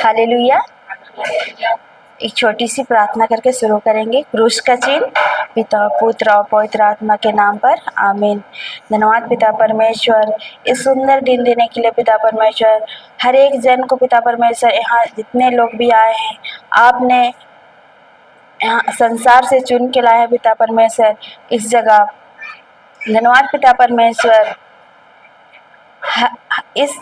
Hallelujah. एक छोटी सी प्रार्थना करके शुरू करेंगे। क्रूस का चिन्ह। पिता, पुत्र और पवित्र आत्मा के नाम पर आमीन। धन्यवाद पिता परमेश्वर, इस सुंदर दिन देने के लिए पिता परमेश्वर। हर एक जन को पिता परमेश्वर, यहाँ जितने लोग भी आए हैं, आपने यहाँ संसार से चुन के लाए हैं पिता परमेश्वर इस जगह। धन्यवाद पिता परमेश्वर। इस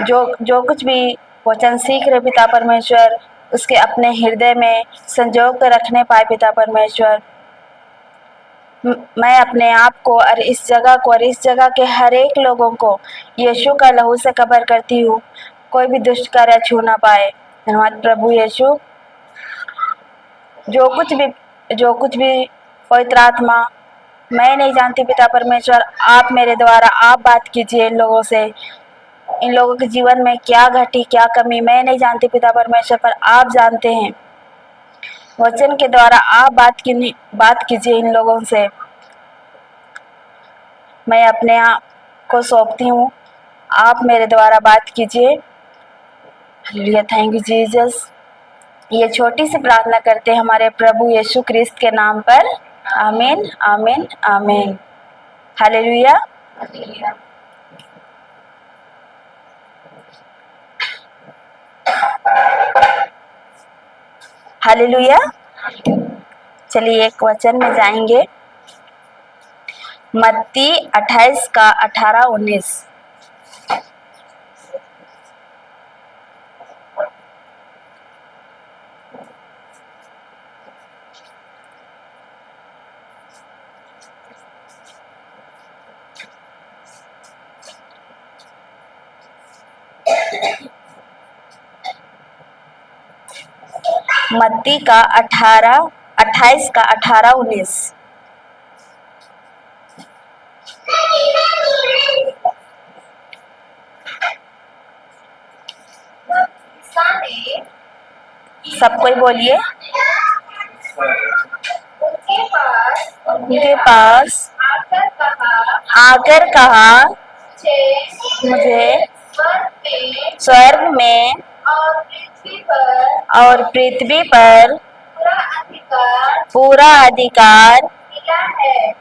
जो कुछ भी वचन सीख रहे पिता परमेश्वर, उसके अपने हृदय में संजो कर रखने पाए पिता परमेश्वर। मैं अपने आप को और इस जगह के हर एक लोगों को यीशु का लहू से कवर करती हूँ, कोई भी दुष्ट कार्य छू ना पाए। धन्यवाद प्रभु यीशु। जो कुछ भी पवित्र आत्मा, मैं नहीं जानती पिता परमेश्वर, आप मेरे द्वारा आप बात कीजिए इन लोगों से। इन लोगों के जीवन में क्या घटी, क्या कमी, मैं नहीं जानती पिता परमेश्वर, पर आप जानते हैं। वचन के द्वारा आप बात कीजिए इन लोगों से। मैं अपने आप को सौंपती हूँ, आप मेरे द्वारा बात कीजिए। Hallelujah, thank you Jesus. ये छोटी सी प्रार्थना करते हैं हमारे प्रभु यीशु क्रिस्त के नाम पर। आमीन, आमीन, आमीन। हालेलुया। हालेलुया। चलिए एक वचन में जाएंगे। मत्ती 28 का 18-19। मत्ती का 28 का 18-19। सब कोई बोलिए। उनके पास आकर कहा, मुझे स्वर्ग में और पृथ्वी पर पूरा अधिकार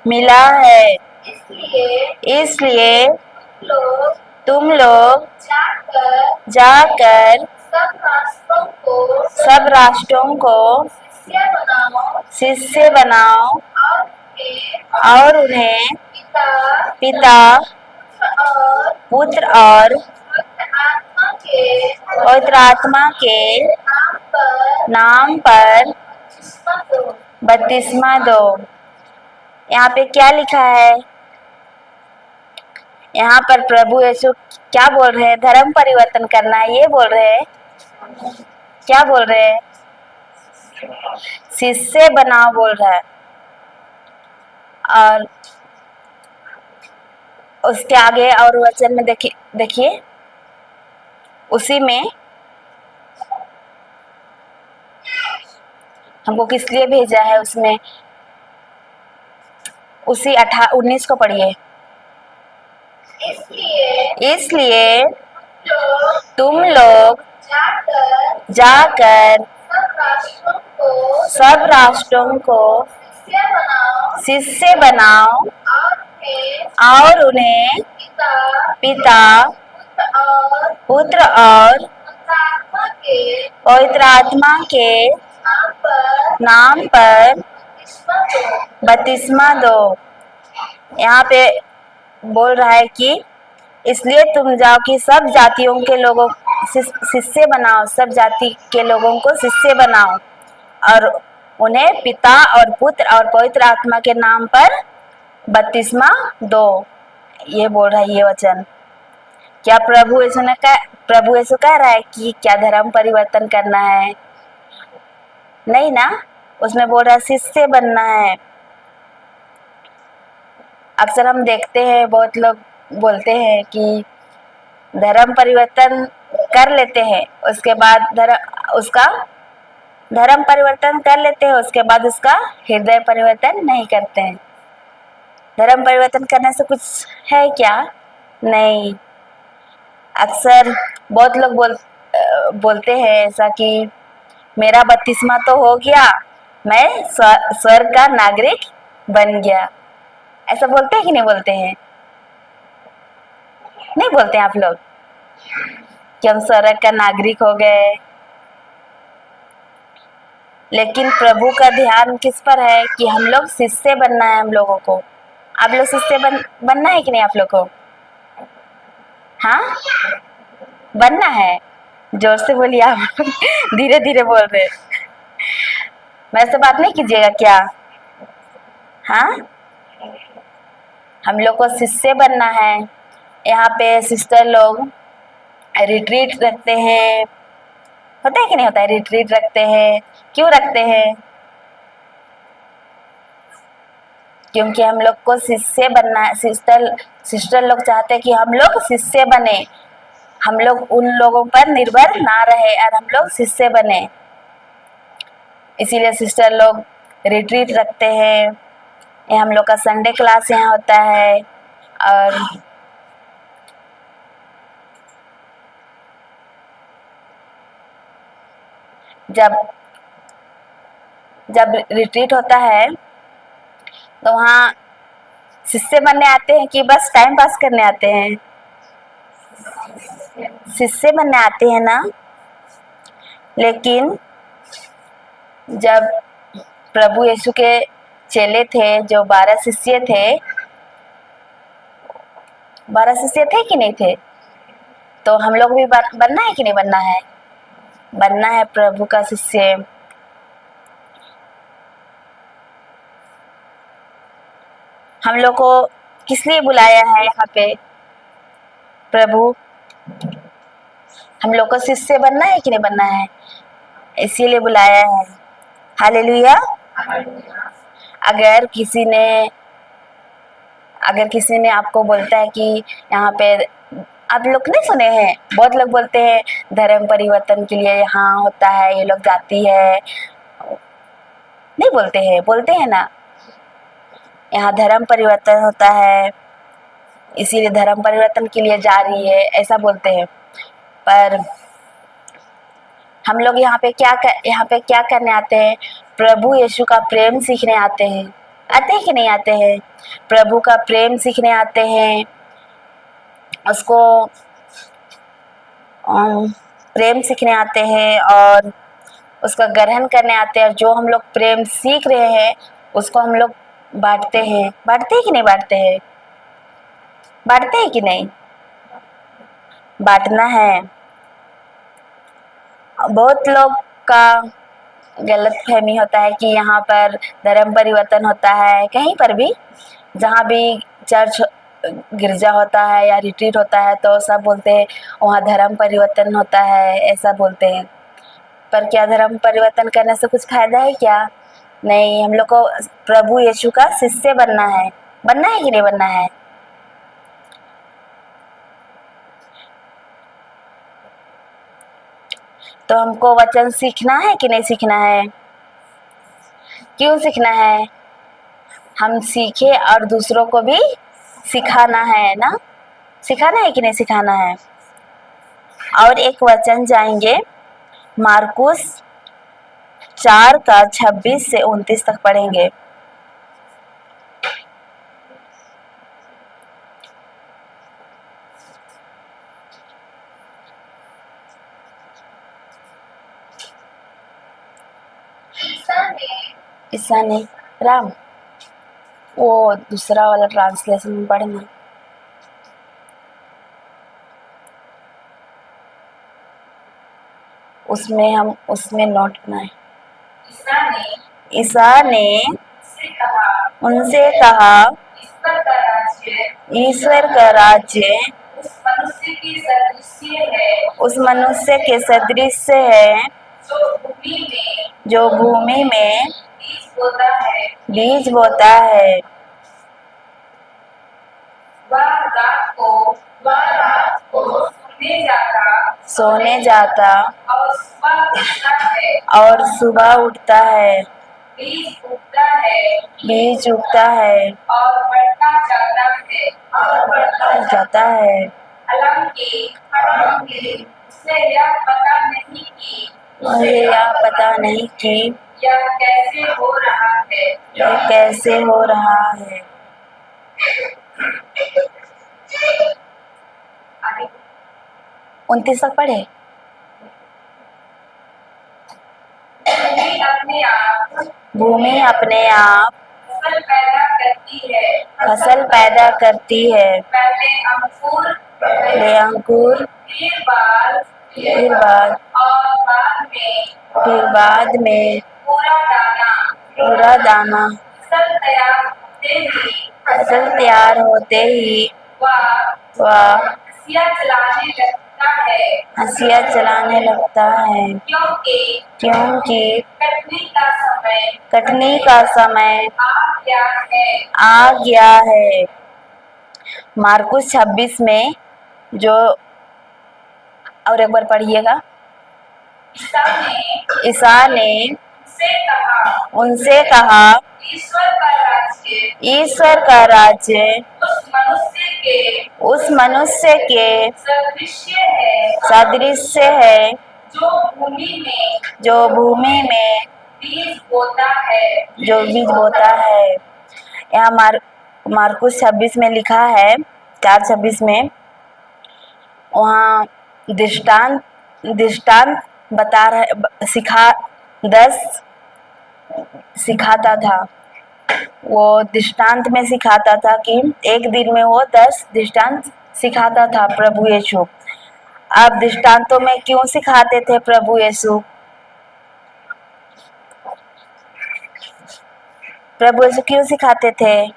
मिला है। इसलिए तुम लोग जाकर सब राष्ट्रों को शिष्य बनाओ और उन्हें पिता, पुत्र और पवित्र आत्मा के नाम पर बपतिस्मा दो। यहाँ पे क्या लिखा है? यहाँ पर प्रभु यीशु क्या बोल रहे हैं? धर्म परिवर्तन करना है, ये बोल रहे हैं। क्या बोल रहे हैं? शिष्य बनाओ बोल रहा है। और उसके आगे और वचन में देखिए, उसी में हमको किस लिए भेजा है, उसमें उसी 19 को पढ़िए। इसलिए तुम लोग जाकर सब राष्ट्रों को शिष्य बनाओ और उन्हें पिता, पुत्र और पवित्र आत्मा के नाम पर बपतिस्मा दो। यहाँ पे बोल रहा है कि इसलिए तुम जाओ कि सब जातियों के लोगों शिष्य बनाओ, सब जाति के लोगों को शिष्य बनाओ और उन्हें पिता और पुत्र और पवित्र आत्मा के नाम पर बपतिस्मा दो। ये बोल रहा है ये वचन। क्या प्रभु यीशु कह रहा है कि क्या धर्म परिवर्तन करना है? नहीं ना, उसमें बोल रहा है शिष्य बनना है। अक्सर हम देखते हैं बहुत लोग बोलते हैं कि धर्म परिवर्तन कर लेते हैं, उसके बाद उसका धर्म परिवर्तन कर लेते हैं, उसके बाद उसका हृदय परिवर्तन नहीं करते हैं। धर्म परिवर्तन करने से कुछ है क्या? नहीं। अक्सर बहुत लोग बोलते हैं ऐसा कि मेरा बपतिस्मा तो हो गया, मैं स्वर्ग का नागरिक बन गया। ऐसा बोलते हैं कि नहीं बोलते हैं? नहीं बोलते हैं आप लोग कि हम स्वर्ग का नागरिक हो गए? लेकिन प्रभु का ध्यान किस पर है कि हम लोग शिष्य बनना है हम लोगों को। आप लोग शिष्य बनना है कि नहीं आप लोग को? हाँ, बनना है। जोर से बोलिए आप। धीरे धीरे बोल रहे। मेरे से बात नहीं कीजिएगा क्या? हाँ, हम लोग को शिष्य बनना है। यहाँ पे सिस्टर लोग रिट्रीट रखते हैं, होता है कि नहीं होता है? रिट्रीट रखते हैं। क्यों रखते हैं? क्योंकि हम लोग को शिष्य बनना है। सिस्टर लोग चाहते हैं कि हम लोग शिष्य बने, हम लोग उन लोगों पर निर्भर ना रहे और हम लोग शिष्य बने। इसीलिए सिस्टर लोग रिट्रीट रखते हैं। ये हम लोग का संडे क्लास यहाँ होता है। और जब जब रिट्रीट होता है तो वहाँ शिष्य बनने आते हैं कि बस टाइम पास करने आते हैं? शिष्य बनने आते हैं ना। लेकिन जब प्रभु यीशु के चेले थे, जो 12 शिष्य थे, 12 शिष्य थे कि नहीं थे? तो हम लोग भी बनना है कि नहीं बनना है? बनना है प्रभु का शिष्य। हम लोग को किस लिए बुलाया है यहाँ पे? प्रभु हम लोग को शिष्य बनना है कि नहीं बनना है? इसीलिए बुलाया है। हालेलुया। अगर किसी ने आपको बोलता है कि यहाँ पे, आप लोग नहीं सुने हैं, बहुत लोग बोलते हैं धर्म परिवर्तन के लिए यहाँ होता है, ये लोग जाती है, नहीं बोलते हैं? बोलते हैं ना, यहाँ धर्म परिवर्तन होता है, इसीलिए धर्म परिवर्तन के लिए जा रही है, ऐसा बोलते हैं। पर हम लोग यहाँ पे क्या करने आते हैं? प्रभु यीशु का प्रेम सीखने आते हैं। आते हैं कि नहीं आते हैं? प्रभु का प्रेम सीखने आते हैं, उसको प्रेम सीखने आते हैं और उसका ग्रहण करने आते हैं। और जो हम लोग प्रेम सीख रहे हैं उसको हम लोग बांटते हैं। बांटते हैं कि नहीं बांटते हैं? बांटते हैं कि नहीं? बांटना है। बहुत लोग का गलत फहमी होता है कि यहाँ पर धर्म परिवर्तन होता है। कहीं पर भी, जहाँ भी चर्च गिरजा होता है या रिट्रीट होता है तो सब बोलते हैं वहाँ धर्म परिवर्तन होता है, ऐसा बोलते हैं। पर क्या धर्म परिवर्तन करने से कुछ फायदा है क्या? नहीं, हम लोग को प्रभु यीशु का शिष्य बनना है। बनना है कि नहीं बनना है? तो हमको वचन सीखना है कि नहीं सीखना है? क्यों सीखना है? हम सीखे और दूसरों को भी सिखाना है ना। सिखाना है कि नहीं सिखाना है? और एक वचन जाएंगे, मार्कुस 4 का 26 से 29 तक पढ़ेंगे। ईसा ने राम, वो दूसरा वाला ट्रांसलेशन में पढ़ना। उसमें नोट बनाए। ईसा ने उनसे कहा, ईश्वर का राज्य उस मनुष्य के सदृश है जो भूमि में बीज बोता है। सोने जाता और सुबह उठता है। बीज उगता है और बढ़ता जाता है। मुझे यह पता नहीं कि यह कैसे हो रहा है। 29 तक पढ़े। भूमि अपने आप फसल पैदा करती है। पहले अंकुर, फिर बाद में पूरा दाना। फसल तैयार होते ही वह हंसिया चलाने लगता है, क्योंकि कटनी का समय आ गया है। मार्कुस 26 में जो, और एक बार पढ़िएगा। ईसा ने उनसे कहा, ईश्वर का राज्य उस मनुष्य के सदृश्य है जो भूमि में बीज बोता है। यहाँ मार्कुस 26 में लिखा है, 4:26 में, वहाँ दृष्टांत बता रहे, 10 सिखाता था। वो दृष्टांत में सिखाता था कि एक दिन में वो 10 दृष्टांत सिखाता था प्रभु यीशु। अब दृष्टांतों में क्यों सिखाते थे प्रभु यीशु? प्रभु यीशु क्यों सिखाते थे?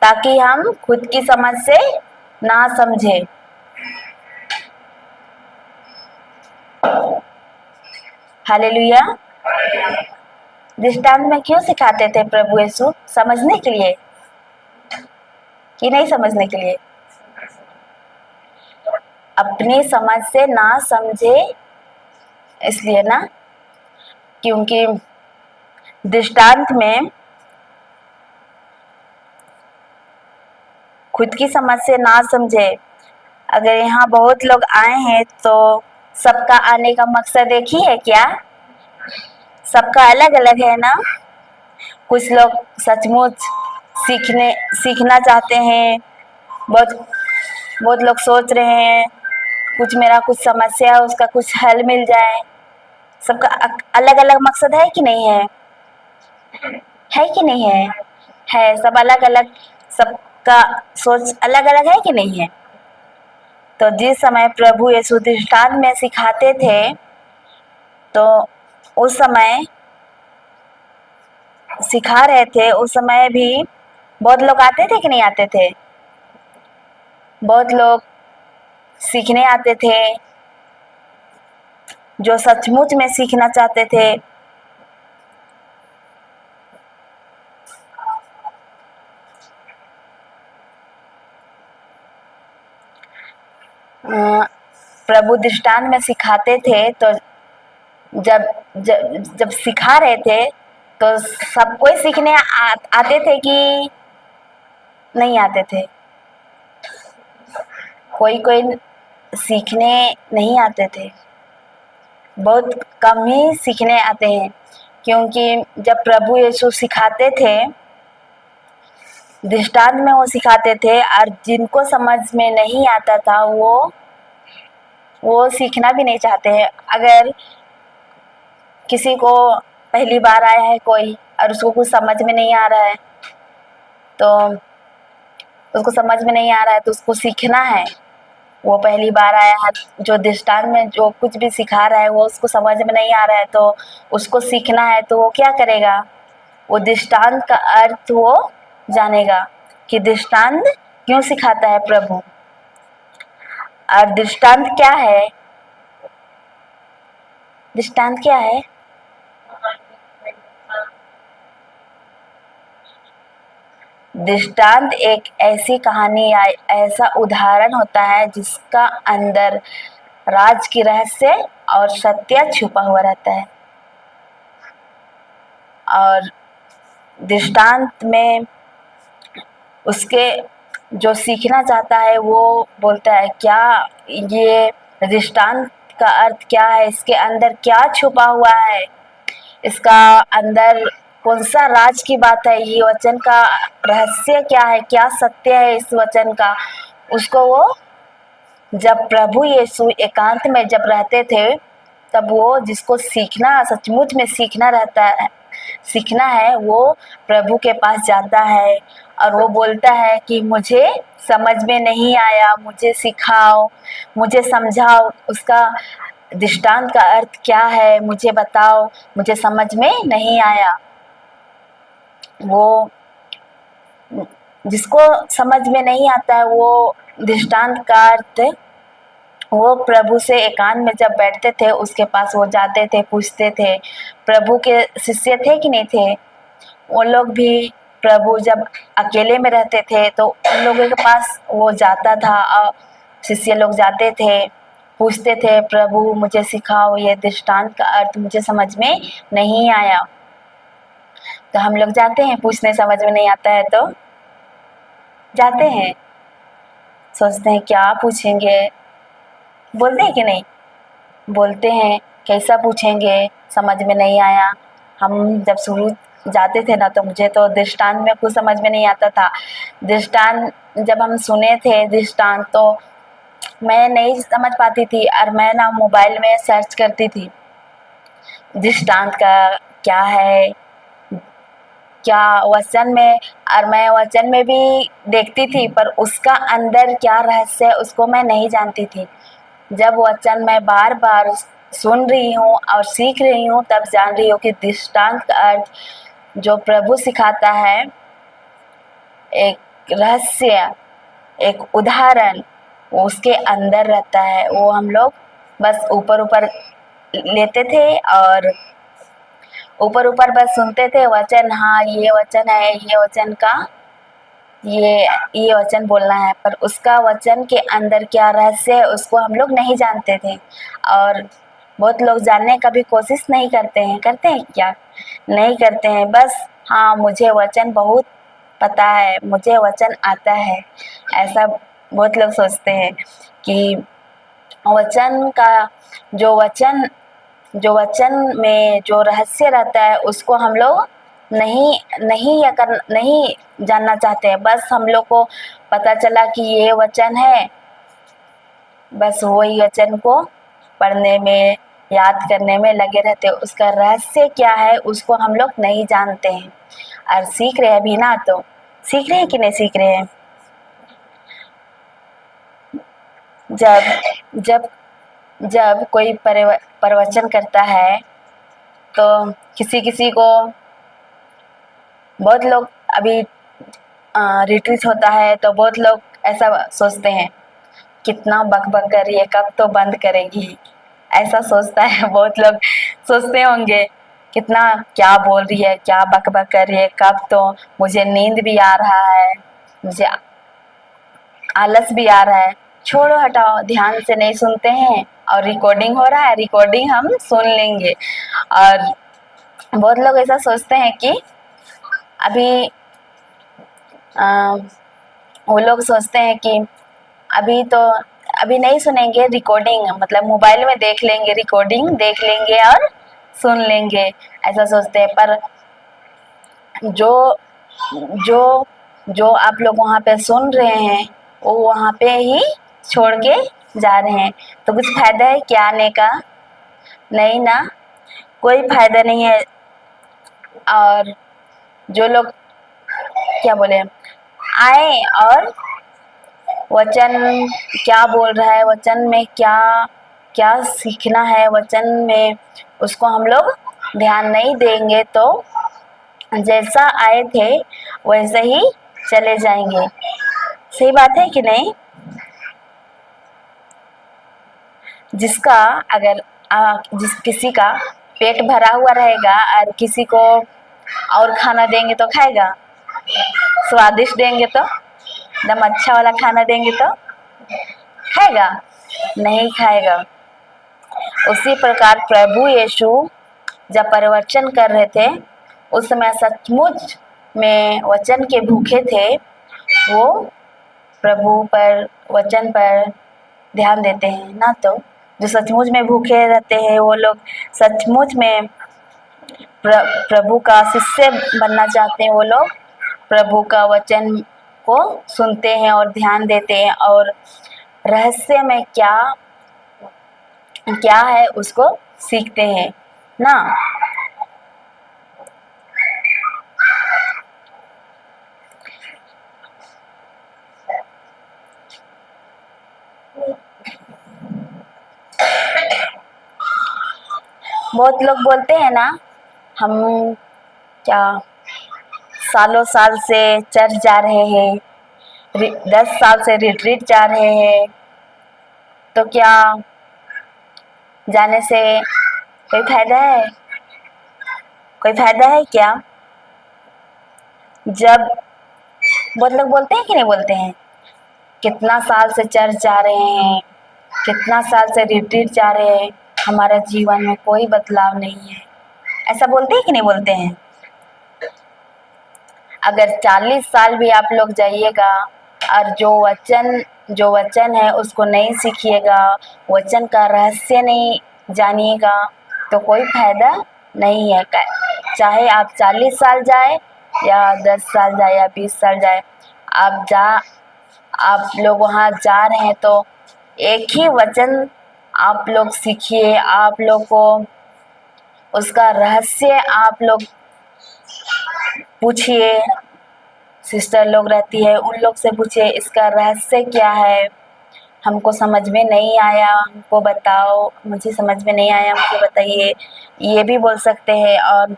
ताकि हम खुद की समझ से ना समझे। हालेलुया। दृष्टांत में क्यों सिखाते थे प्रभु यीशु? समझने के लिए कि नहीं समझने के लिए? अपनी समझ से ना समझे इसलिए ना, क्योंकि दृष्टांत में खुद की समझ से ना समझे। अगर यहाँ बहुत लोग आए हैं तो सबका आने का मकसद एक ही है क्या? सबका अलग अलग है ना। कुछ लोग सचमुच सीखना चाहते हैं। बहुत लोग सोच रहे हैं मेरा कुछ समस्या है, उसका कुछ हल मिल जाए। सबका अलग अलग मकसद है कि नहीं है? है कि नहीं है? है। सब अलग अलग, सबका सोच अलग अलग है कि नहीं है? तो जिस समय प्रभु यीशु दृष्टांत में सिखाते थे तो उस समय सिखा रहे थे, उस समय भी बहुत लोग आते थे कि नहीं आते थे? बहुत लोग सीखने आते थे, जो सचमुच में सीखना चाहते थे। प्रभु दृष्टांत में सिखाते थे तो जब सिखा रहे थे तो सब कोई सीखने आते थे कि नहीं आते थे? कोई सीखने नहीं आते थे। बहुत कम ही सीखने आते हैं, क्योंकि जब प्रभु यीशु सिखाते थे दृष्टांत में, वो सिखाते थे और जिनको समझ में नहीं आता था वो सीखना भी नहीं चाहते हैं। अगर किसी को पहली बार आया है कोई और उसको कुछ समझ में नहीं आ रहा है, तो उसको समझ में नहीं आ रहा है तो उसको सीखना है। वो पहली बार आया है, जो दृष्टांत में जो कुछ भी सिखा रहा है वो उसको समझ में नहीं आ रहा है, तो उसको सीखना है। तो वो क्या करेगा? वो दृष्टांत का अर्थ वो जानेगा कि दृष्टांत क्यों सिखाता है प्रभु। और दृष्टांत क्या है? दृष्टांत क्या है? दृष्टांत एक ऐसी कहानी या ऐसा उदाहरण होता है जिसका अंदर राज की रहस्य और सत्य छुपा हुआ रहता है। और दृष्टांत में उसके जो सीखना चाहता है वो बोलता है, क्या ये दृष्टांत का अर्थ क्या है, इसके अंदर क्या छुपा हुआ है, इसका अंदर कौन सा राज की बात है, ये वचन का रहस्य क्या है, क्या सत्य है इस वचन का, उसको वो जब प्रभु यीशु एकांत में जब रहते थे तब वो जिसको सीखना सचमुच में सीखना है वो प्रभु के पास जाता है और वो बोलता है कि मुझे समझ में नहीं आया, मुझे सिखाओ, मुझे समझाओ, उसका दृष्टांत का अर्थ क्या है मुझे बताओ, मुझे समझ में नहीं आया। वो जिसको समझ में नहीं आता है वो दृष्टांत का अर्थ वो प्रभु से एकांत में जब बैठते थे उसके पास वो जाते थे, पूछते थे। प्रभु के शिष्य थे कि नहीं थे, वो लोग भी प्रभु जब अकेले में रहते थे तो उन लोगों के पास वो जाता था और शिष्य लोग जाते थे, पूछते थे प्रभु मुझे सिखाओ, ये दृष्टांत का अर्थ मुझे समझ में नहीं आया। तो हम लोग जाते हैं पूछने, समझ में नहीं आता है तो जाते हैं, सोचते हैं क्या पूछेंगे, बोलते हैं कि नहीं, बोलते हैं कैसा पूछेंगे, समझ में नहीं आया। हम जब शुरू जाते थे ना तो मुझे तो दृष्टांत में कुछ समझ में नहीं आता था। दृष्टांत जब हम सुने थे दृष्टांत तो मैं नहीं समझ पाती थी और मैं ना मोबाइल में सर्च करती थी दृष्टांत का क्या है, क्या वचन में, और मैं वचन में भी देखती थी पर उसका अंदर क्या रहस्य है उसको मैं नहीं जानती थी। जब वचन मैं बार बार सुन रही हूँ और सीख रही हूँ तब जान रही हूँ कि दृष्टांत का अर्थ जो प्रभु सिखाता है, एक रहस्य, एक उदाहरण वो उसके अंदर रहता है। वो हम लोग बस ऊपर ऊपर लेते थे और ऊपर ऊपर बस सुनते थे वचन, हाँ ये वचन है, ये वचन का ये वचन बोलना है, पर उसका वचन के अंदर क्या रहस्य है उसको हम लोग नहीं जानते थे। और बहुत लोग जानने का भी कोशिश नहीं करते हैं क्या, नहीं करते हैं, बस हाँ मुझे वचन बहुत पता है, मुझे वचन आता है, ऐसा बहुत लोग सोचते हैं कि वचन का जो वचन में जो रहस्य रहता है उसको हम लोग नहीं जानना चाहते हैं। बस हम लोग को पता चला कि ये वचन है, बस वही वचन को पढ़ने में याद करने में लगे रहते हैं, उसका रहस्य क्या है उसको हम लोग नहीं जानते हैं। और सीख रहे हैं अभी ना, तो सीख रहे हैं कि नहीं सीख रहे हैं। जब जब कोई प्रवचन करता है तो किसी को बहुत लोग अभी रिट्रीट होता है तो बहुत लोग ऐसा सोचते हैं कितना बक बक कर रही है, कब तो बंद करेगी, ऐसा सोचता है। बहुत लोग सोचते होंगे कितना क्या बोल रही है, क्या बक बक कर रही है, कब तो, मुझे नींद भी आ रहा है, मुझे आलस भी आ रहा है। छोड़ो हटाओ, ध्यान से नहीं सुनते हैं और रिकॉर्डिंग हो रहा है, रिकॉर्डिंग हम सुन लेंगे। और बहुत लोग ऐसा सोचते हैं कि अभी वो लोग सोचते हैं कि अभी नहीं सुनेंगे, रिकॉर्डिंग मतलब मोबाइल में देख लेंगे, रिकॉर्डिंग देख लेंगे और सुन लेंगे, ऐसा सोचते हैं। पर जो जो जो आप लोग वहाँ पे सुन रहे हैं वो वहाँ पे ही छोड़ के जा रहे हैं, तो कुछ फायदा है क्या आने का, नहीं ना, कोई फायदा नहीं है। और जो लोग क्या बोले, आए और वचन क्या बोल रहा है, वचन में क्या क्या सीखना है, वचन में उसको हम लोग ध्यान नहीं देंगे तो जैसा आए थे वैसे ही चले जाएंगे। सही बात है कि नहीं। जिसका अगर किसी का पेट भरा हुआ रहेगा और किसी को और खाना देंगे तो खाएगा, स्वादिष्ट देंगे तो, एकदम अच्छा वाला खाना देंगे तो खाएगा, नहीं खाएगा। उसी प्रकार प्रभु यीशु जब प्रवचन कर रहे थे उस समय सचमुच में वचन के भूखे थे, वो प्रभु पर वचन पर ध्यान देते हैं ना। तो जो सचमुच में भूखे रहते हैं वो लोग सचमुच में प्रभु का शिष्य बनना चाहते हैं, वो लोग प्रभु का वचन को सुनते हैं और ध्यान देते हैं और रहस्य में क्या क्या है उसको सीखते हैं ना। बहुत लोग बोलते हैं ना, हम क्या सालों साल से चर्च जा रहे हैं, 10 साल से रिट्रीट जा रहे हैं, तो क्या जाने से कोई फायदा है? कोई फायदा है क्या? जब बहुत लोग बोलते हैं कि नहीं बोलते हैं, कितना साल से चर्च जा रहे हैं, कितना साल से रिट्रीट जा रहे हैं, हमारा जीवन में कोई बदलाव नहीं है, ऐसा बोलते हैं कि नहीं बोलते हैं? अगर 40 साल भी आप लोग जाइएगा और जो वचन है उसको नहीं सीखिएगा, वचन का रहस्य नहीं जानिएगा, तो कोई फायदा नहीं है। चाहे आप 40 साल जाए या 10 साल जाए या 20 साल जाए, आप लोग वहाँ जा रहे हैं तो एक ही वचन आप लोग सीखिए, आप लोग को उसका रहस्य आप लोग पूछिए। सिस्टर लोग रहती है उन लोग से पूछिए इसका रहस्य क्या है, हमको समझ में नहीं आया, हमको बताओ, मुझे समझ में नहीं आया, मुझे बताइए, ये भी बोल सकते हैं। और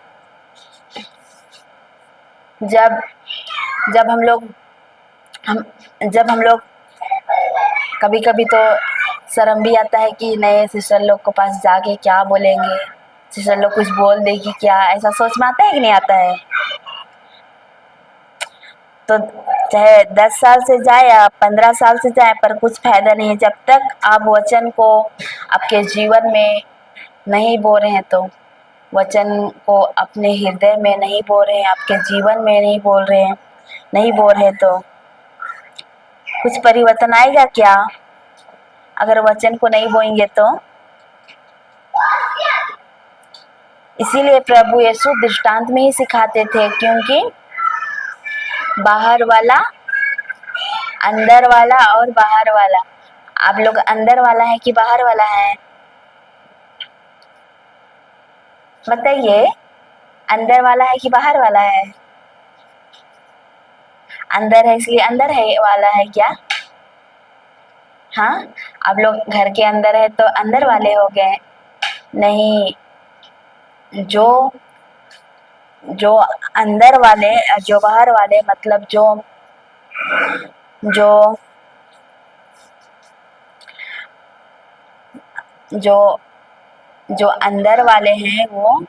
जब जब हम लोग कभी कभी तो शर्म भी आता है कि नए सिस्टर लोग के पास जाके क्या बोलेंगे, सिस्टर लोग कुछ बोल देगी क्या, ऐसा सोच में आता है कि नहीं आता है? तो चाहे 10 साल से जाए या 15 साल से जाए, पर कुछ फायदा नहीं है जब तक आप वचन को आपके जीवन में नहीं बो रहे हैं, तो वचन को अपने हृदय में नहीं बो रहे हैं, आपके जीवन में नहीं बोल रहे हैं, नहीं बोल रहे, तो कुछ परिवर्तन आएगा क्या? अगर वचन को नहीं बोएंगे तो। इसीलिए प्रभु यीशु दृष्टांत में ही सिखाते थे, क्योंकि बाहर वाला, अंदर वाला और बाहर वाला। आप लोग अंदर वाला है कि बाहर वाला है? बताइए, अंदर वाला है कि बाहर वाला है? अंदर है इसलिए अंदर है वाला है क्या? हाँ, आप लोग घर के अंदर है तो अंदर वाले हो गए? नहीं, जो जो अंदर वाले, जो बाहर वाले, मतलब जो जो जो जो अंदर वाले हैं वो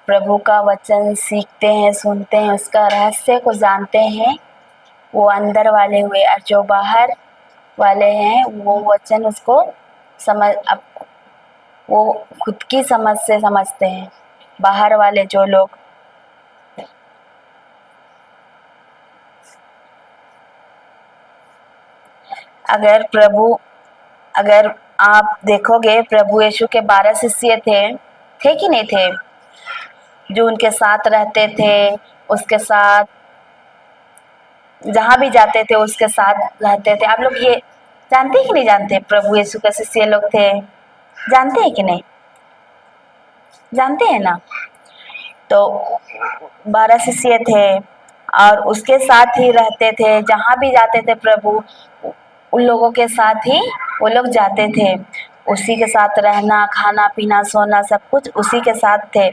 प्रभु का वचन सीखते हैं, सुनते हैं, उसका रहस्य को जानते हैं, वो अंदर वाले हुए। और जो बाहर वाले हैं वो वचन उसको समझ अब वो खुद की समझ से समझते हैं। बाहर वाले जो लोग, अगर आप देखोगे प्रभु यीशु के 12 शिष्य थे कि नहीं थे, जो उनके साथ रहते थे, उसके साथ जहाँ भी जाते थे उसके साथ रहते थे। आप लोग ये जानते हैं कि नहीं जानते? प्रभु यीशु के शिष्य लोग थे, जानते हैं कि नहीं? जानते हैं ना। तो 12 शिष्य थे और उसके साथ ही रहते थे, जहाँ भी जाते थे प्रभु उन लोगों के साथ ही वो लोग जाते थे, उसी के साथ रहना, खाना पीना, सोना, सब कुछ उसी के साथ थे।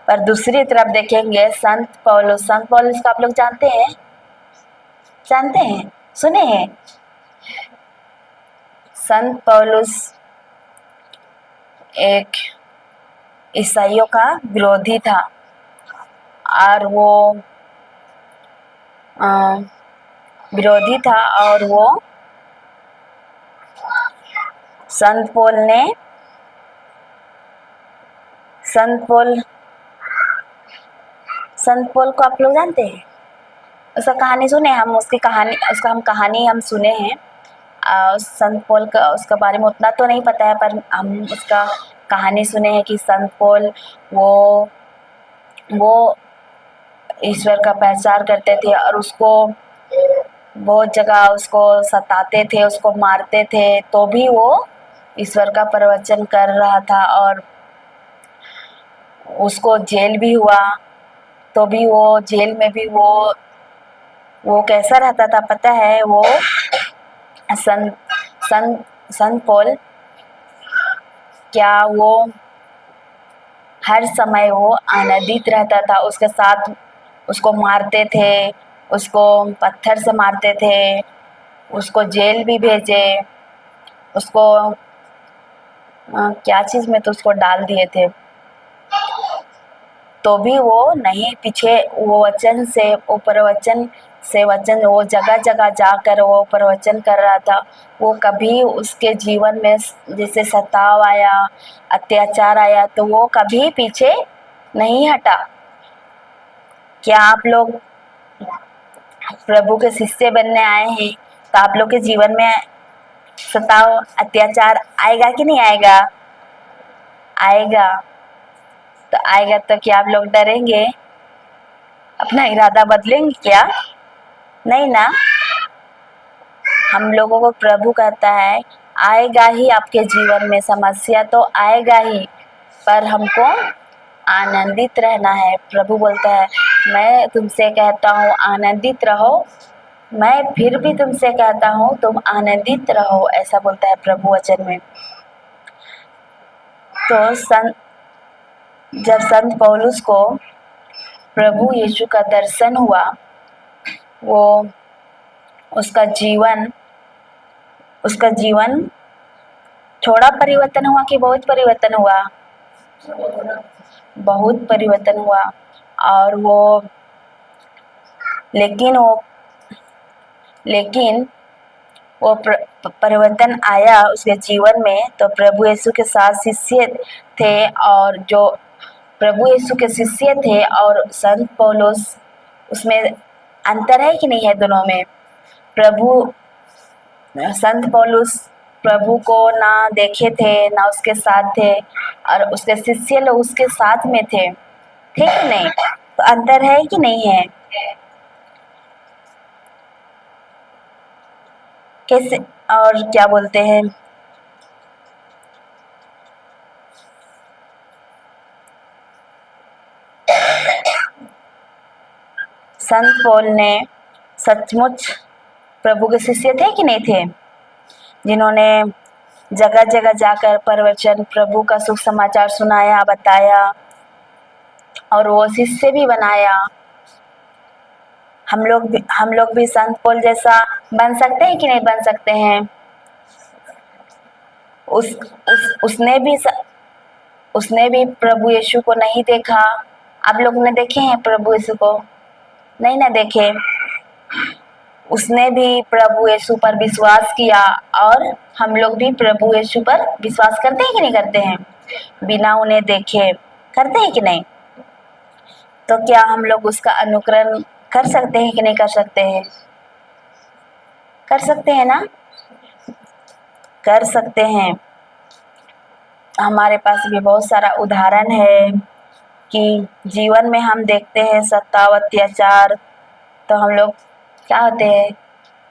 पर दूसरी तरफ देखेंगे संत पौलुस को आप लोग जानते हैं? जानते हैं, सुने हैं? संत पौलुस एक ईसाइयों का विरोधी था और वो विरोधी था और वो संत पौल को आप लोग जानते हैं? उसका कहानी सुने हम, उसका हम कहानी हम सुने हैं। संत पौल का उसका बारे में उतना तो नहीं पता है, पर हम उसका कहानी सुने हैं कि संत पौल वो ईश्वर का प्रचार करते थे और उसको बहुत जगह उसको सताते थे, उसको मारते थे, तो भी वो ईश्वर का प्रवचन कर रहा था। और उसको जेल भी हुआ, तो भी वो जेल में भी वो कैसा रहता था पता है? वो संत संत संत पौल क्या वो हर समय वो आनंदित रहता था। उसके साथ उसको मारते थे, उसको पत्थर से मारते थे, उसको जेल भी भेजे, उसको क्या चीज़ में तो उसको डाल दिए थे, तो भी वो नहीं पीछे। वो वचन से वो प्रवचन से वचन वो जगह जगह जाकर वो प्रवचन कर रहा था। वो कभी उसके जीवन में जैसे सताव आया, अत्याचार आया, तो वो कभी पीछे नहीं हटा। क्या आप लोग प्रभु के शिष्य बनने आए हैं, तो आप लोग के जीवन में सताव अत्याचार आएगा कि नहीं आएगा? आएगा। तो आएगा तो क्या आप लोग डरेंगे? अपना इरादा बदलेंगे क्या? नहीं ना। हम लोगों को प्रभु कहता है आएगा ही, आपके जीवन में समस्या तो आएगा ही, पर हमको आनंदित रहना है। प्रभु बोलता है मैं तुमसे कहता हूँ आनंदित रहो, मैं फिर भी तुमसे कहता हूँ तुम आनंदित रहो, ऐसा बोलता है प्रभु वचन में। तो जब संत पौलुस को प्रभु यीशु का दर्शन हुआ, वो उसका जीवन थोड़ा परिवर्तन हुआ कि बहुत परिवर्तन हुआ? बहुत परिवर्तन हुआ। और लेकिन वो परिवर्तन आया उसके जीवन में, तो प्रभु यीशु के साथ शिष्य थे, और जो प्रभु यीशु के शिष्य थे और संत पौलुस, उसमें अंतर है कि नहीं है दोनों में? संत पौलुस प्रभु को ना देखे थे, ना उसके साथ थे, और उसके शिष्य लोग उसके साथ में थे, ठीक है नहीं? तो अंतर है कि नहीं है? कैसे? और क्या बोलते हैं, संत पौल ने सचमुच प्रभु के शिष्य थे कि नहीं थे, जिन्होंने जगह जगह जाकर प्रवचन प्रभु का सुख समाचार सुनाया, बताया, और वो शिष्य भी बनाया? हम लोग भी संत पौल जैसा बन सकते हैं कि नहीं बन सकते हैं? उसने भी प्रभु यीशु को नहीं देखा। आप लोग ने देखे हैं प्रभु यीशु को? नहीं ना देखे। उसने भी प्रभु यीशु पर विश्वास किया, और हम लोग भी प्रभु यीशु पर विश्वास करते हैं कि नहीं करते हैं? बिना उन्हें देखे करते हैं कि नहीं? तो क्या हम लोग उसका अनुकरण कर सकते हैं कि नहीं कर सकते हैं? कर सकते हैं ना? कर सकते हैं। हमारे पास भी बहुत सारा उदाहरण है कि जीवन में हम देखते हैं सताव अत्याचार, तो हम लोग क्या होते हैं?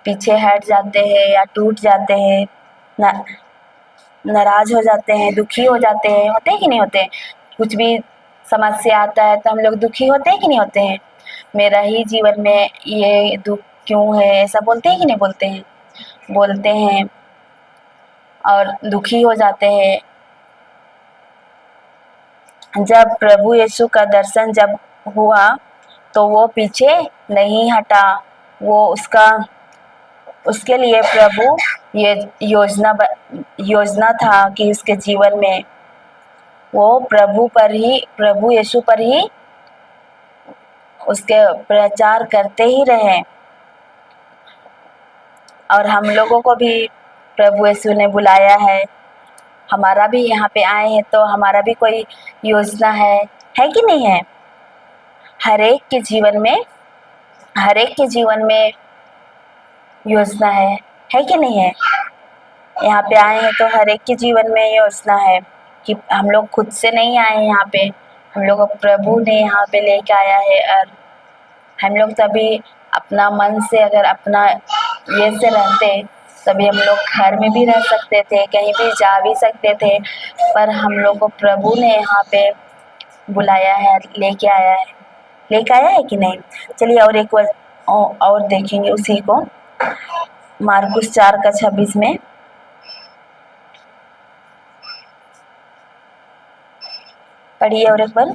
पीछे हट जाते हैं या टूट जाते हैं, नाराज हो जाते हैं, दुखी हो जाते हैं, होते हैं कि नहीं होते? कुछ भी समस्या आता है तो हम लोग दुखी होते हैं कि नहीं होते हैं? मेरा ही जीवन में ये दुख क्यों है, ऐसा बोलते हैं कि नहीं बोलते हैं? बोलते हैं और दुखी हो जाते हैं। जब प्रभु यीशु का दर्शन जब हुआ, तो वो पीछे नहीं हटा। वो उसके लिए प्रभु ये योजना था कि उसके जीवन में वो प्रभु यीशु पर ही उसके प्रचार करते ही रहे। और हम लोगों को भी प्रभु यीशु ने बुलाया है, हमारा भी यहाँ पे आए हैं, तो हमारा भी कोई योजना है कि नहीं है? हर एक के जीवन में योजना है है कि नहीं है? यहाँ पे आए हैं तो हर एक के जीवन में ये योजना है कि हम लोग खुद से नहीं आए हैं यहाँ पे, हम लोग को प्रभु ने यहाँ पे लेके आया है। और हम लोग तभी अपना मन से अगर अपना ये से रहते तभी हम लोग घर में भी रह सकते थे, कहीं भी जा भी सकते थे, पर हम लोग को प्रभु ने यहाँ पे बुलाया है, लेके आया है। लेके आया है कि नहीं? चलिए और एक और देखेंगे उसी को, मार्कुस 4:26 में। पढ़िए और एक बार।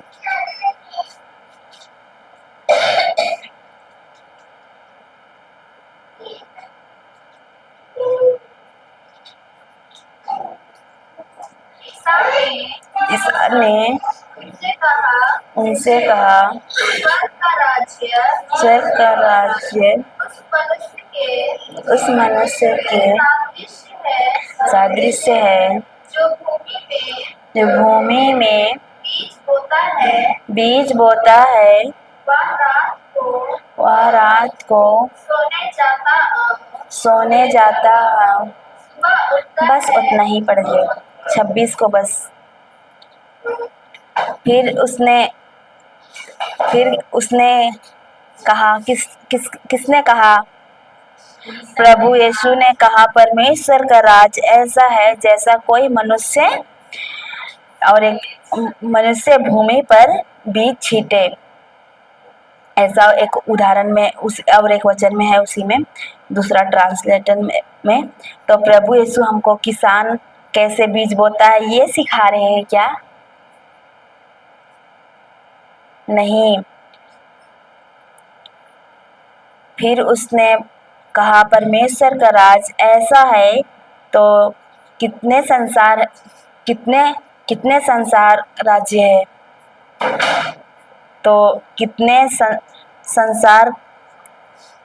ईसा ने उनसे कहा स्वर्ग का राज्य उस मनुष्य के सादृश्य है जो भूमि में बीज बोता है, वह रात को सोने जाता है। बस उतना ही पढ़िए, 26 को बस। फिर उसने कहा, किसने कहा? प्रभु यीशु ने कहा, परमेश्वर का राज ऐसा है जैसा कोई मनुष्य और एक मनुष्य भूमि पर बीज छींटे। ऐसा एक उदाहरण में उस और एक वचन में है, उसी में दूसरा ट्रांसलेटर में। तो प्रभु यीशु हमको किसान कैसे बीज बोता है ये सिखा रहे हैं क्या? नहीं। फिर उसने कहा परमेश्वर का राज ऐसा है, तो कितने संसार राज्य है? तो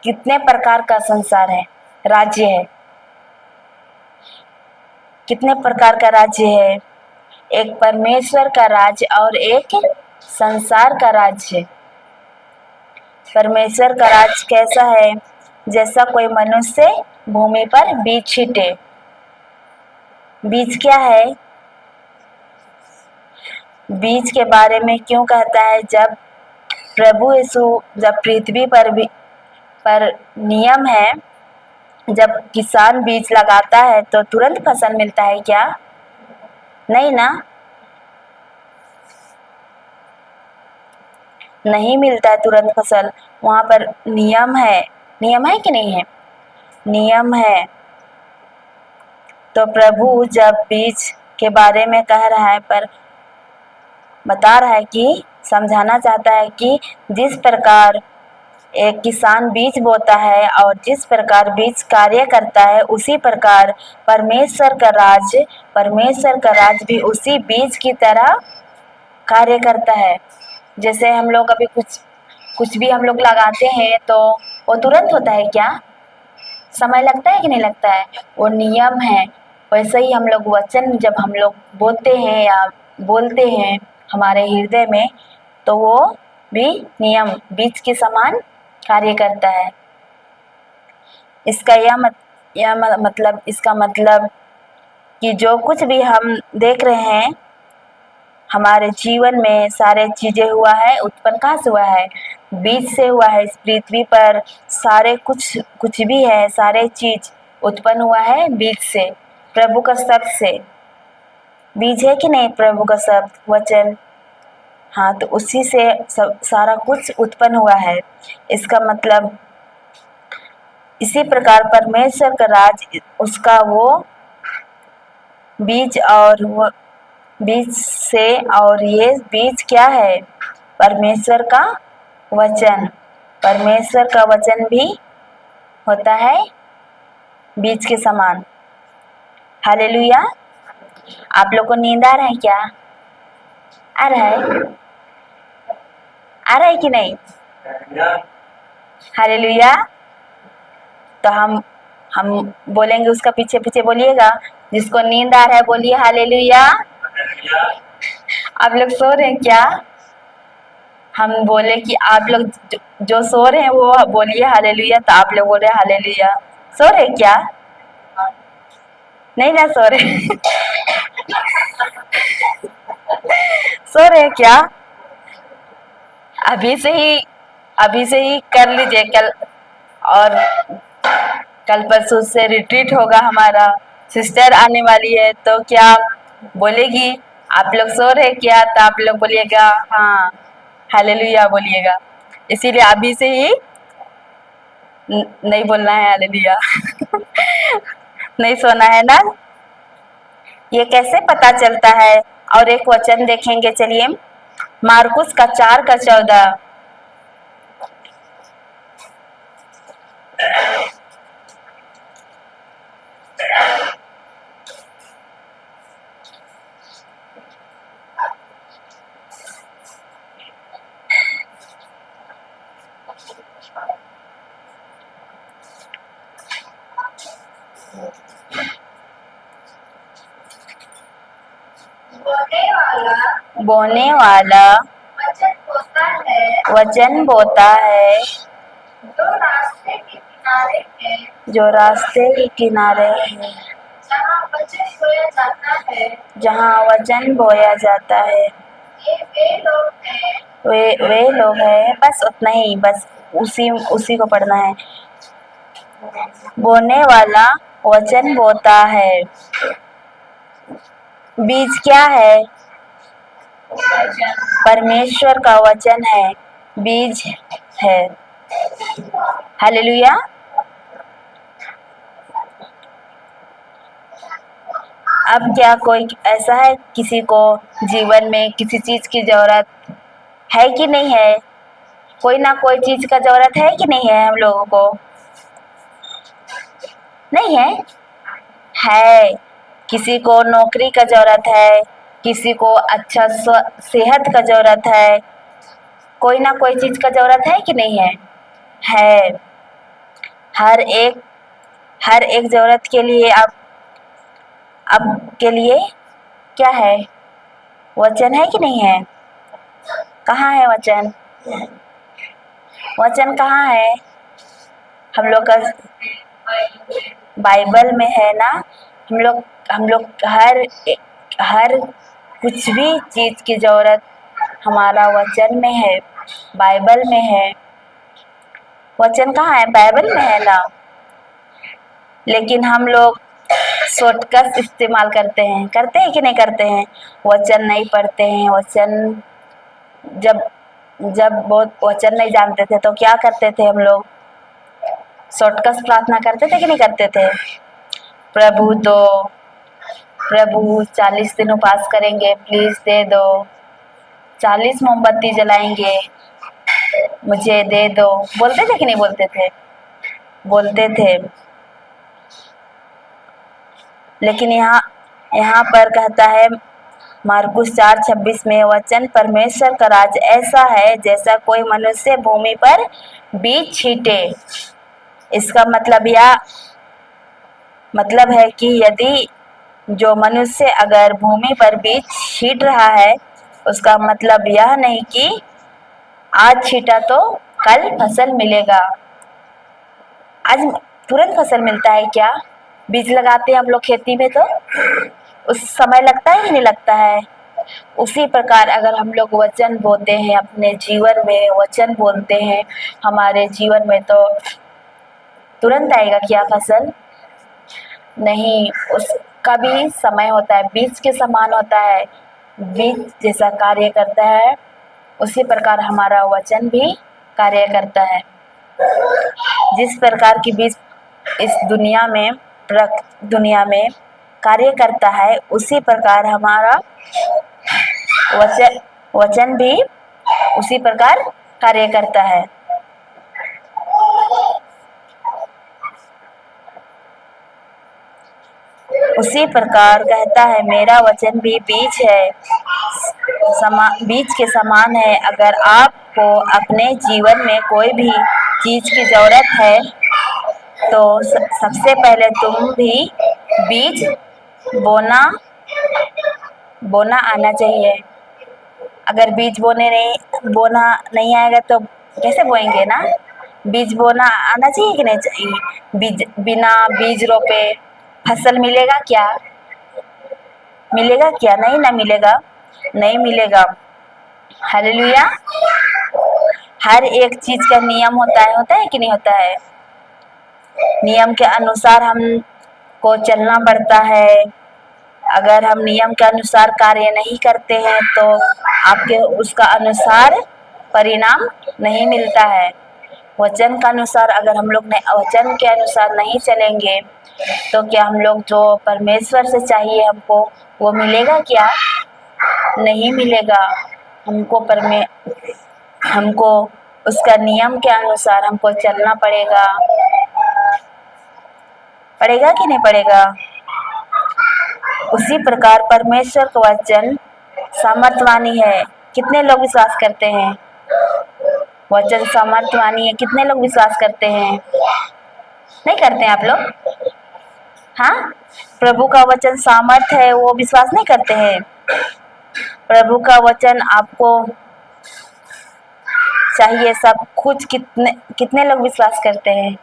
कितने प्रकार का संसार है, राज्य है? कितने प्रकार का राज्य है? एक परमेश्वर का राज्य और एक संसार का राज्य। परमेश्वर का राज कैसा है? जैसा कोई मनुष्य भूमि पर बीज छींटे। बीज क्या है? बीज के बारे में क्यों कहता है? जब प्रभु यीशु जब पृथ्वी पर नियम है, जब किसान बीज लगाता है तो तुरंत फसल मिलता है क्या? नहीं ना, नहीं मिलता है तुरंत फसल। वहाँ पर नियम है कि नहीं है? नियम है। तो प्रभु जब बीज के बारे में कह रहा है, पर बता रहा है कि समझाना चाहता है कि जिस प्रकार एक किसान बीज बोता है और जिस प्रकार बीज कार्य करता है, उसी प्रकार परमेश्वर का राज भी उसी बीज की तरह कार्य करता है। जैसे हम लोग अभी कुछ भी हम लोग लगाते हैं तो वो तुरंत होता है क्या? समय लगता है कि नहीं लगता है? वो नियम है। वैसे ही हम लोग वचन जब हम लोग बोलते हैं या बोलते हैं हमारे हृदय में, तो वो भी नियम बीज के समान कार्य करता है। इसका इसका मतलब कि जो कुछ भी हम देख रहे हैं हमारे जीवन में, सारे चीजें हुआ है, उत्पन्न कहाँ से हुआ है? बीज से हुआ है। इस पृथ्वी पर सारे कुछ भी है, सारे चीज उत्पन्न हुआ है बीज से, प्रभु का शब्द से। बीज है कि नहीं प्रभु का शब्द, वचन? हाँ, तो उसी से सारा कुछ उत्पन्न हुआ है। इसका मतलब इसी प्रकार परमेश्वर का राज उसका वो बीज और वो बीज से, और ये बीज क्या है? परमेश्वर का वचन। परमेश्वर का वचन भी होता है बीज के समान। हालेलुया। आप लोग को नींद आ रहा है क्या? आ रहा है? आ रहा है कि नहीं? हालेलुया। तो हम बोलेंगे, उसका पीछे पीछे बोलिएगा। जिसको नींद आ रहा है बोलिए हालेलुया। आप लोग सो रहे हैं क्या? हम बोले कि आप लोग जो सो रहे हैं वो बोलिए हालेलुया, तो आप लोग बोल रहे हालेलुया। सो रहे क्या? नहीं ना सो रहे सो रहे क्या? अभी से ही अभी से ही कर लीजिए कल। और कल परसों से रिट्रीट होगा हमारा, सिस्टर आने वाली है, तो क्या बोलेगी, आप लोग सो रहे क्या, तो आप लोग बोलिएगा हाँ, हालेलुया बोलिएगा। इसीलिए अभी से ही नहीं बोलना है हालेलुया नहीं सोना है ना। ये कैसे पता चलता है? और एक वचन देखेंगे, चलिए, मार्कुस का 4 का 14। बोने वाला वचन बोता है जो रास्ते के किनारे है, जहाँ वचन बोया जाता है। वे लोग हैं, बस उतना ही, बस उसी उसी को पढ़ना है। बोने वाला वचन बोता है। बीज क्या है? परमेश्वर का वचन है, बीज है। हालेलुया। अब क्या कोई ऐसा है, किसी को जीवन में किसी चीज की जरूरत है कि नहीं है? कोई ना कोई चीज का जरूरत है कि नहीं है हम लोगों को? नहीं है? है। किसी को नौकरी का जरूरत है, किसी को अच्छा सेहत का जरूरत है, कोई ना कोई चीज का जरूरत है कि नहीं है? है। हर एक जरूरत के लिए अब के लिए क्या है? वचन है कि नहीं है? कहाँ है वचन? वचन कहाँ है? हम लोग का बाइबल में है ना। हम लोग हर कुछ भी चीज की जरूरत हमारा वचन में है, बाइबल में है। वचन कहाँ है? बाइबल में है ना। लेकिन हम लोग शॉर्टकट इस्तेमाल करते हैं कि नहीं करते हैं? वचन नहीं पढ़ते हैं। वचन जब जब बहुत वचन नहीं जानते थे तो क्या करते थे हम लोग? शॉर्टकट प्रार्थना करते थे कि नहीं करते थे? प्रभु 40 दिन उपवास करेंगे, प्लीज दे दो। 40 मोमबत्ती जलाएंगे, मुझे दे दो। बोलते थे कि नहीं बोलते थे? बोलते थे। लेकिन यहाँ पर कहता है मार्कुस 4:26 में, वचन परमेश्वर का राज ऐसा है जैसा कोई मनुष्य भूमि पर बीज छींटे। इसका मतलब है कि यदि जो मनुष्य अगर भूमि पर बीज छींट रहा है, उसका मतलब यह नहीं कि आज छींटा तो कल फसल मिलेगा। आज तुरंत फसल मिलता है क्या? बीज लगाते हैं हम लोग खेती में तो उस समय लगता है कि नहीं लगता है? उसी प्रकार अगर हम लोग वचन बोलते हैं, अपने जीवन में वचन बोलते हैं, हमारे जीवन में तो तुरंत आएगा क्या फसल? नहीं, उसका भी समय होता है, बीज के समान होता है। बीज जैसा कार्य करता है, उसी प्रकार हमारा वचन भी कार्य करता है। जिस प्रकार की बीज इस दुनिया में कार्य करता है, उसी प्रकार हमारा वचन भी उसी प्रकार कार्य करता है। उसी प्रकार कहता है, मेरा वचन भी बीज है, बीज के समान है। अगर आपको अपने जीवन में कोई भी चीज की जरूरत है तो सबसे पहले तुम भी बीज बोना आना चाहिए। अगर बीज बोना नहीं आएगा तो कैसे बोएंगे ना? बीज बोना आना चाहिए कि नहीं चाहिए? बिना बीज रोपे फसल मिलेगा क्या? मिलेगा क्या? नहीं ना मिलेगा, नहीं मिलेगा। हालेलुया। हर एक चीज का नियम होता है कि नहीं होता है? नियम के अनुसार हमको चलना पड़ता है। अगर हम नियम के अनुसार कार्य नहीं करते हैं तो आपके उसका अनुसार परिणाम नहीं मिलता है। वचन का अनुसार अगर हम लोग वचन के अनुसार नहीं चलेंगे तो क्या हम लोग जो परमेश्वर से चाहिए हमको वो मिलेगा क्या? नहीं मिलेगा। हमको उसका नियम के अनुसार हमको चलना पड़ेगा। पड़ेगा कि नहीं पड़ेगा? उसी प्रकार परमेश्वर का वचन सामर्थवानी है। कितने लोग विश्वास करते हैं? वचन सामर्थवानी है, कितने लोग विश्वास करते हैं? नहीं करते हैं आप लोग? हाँ, प्रभु का वचन सामर्थ है, वो विश्वास नहीं करते हैं। प्रभु का वचन आपको चाहिए सब कुछ। कितने लोग विश्वास करते हैं?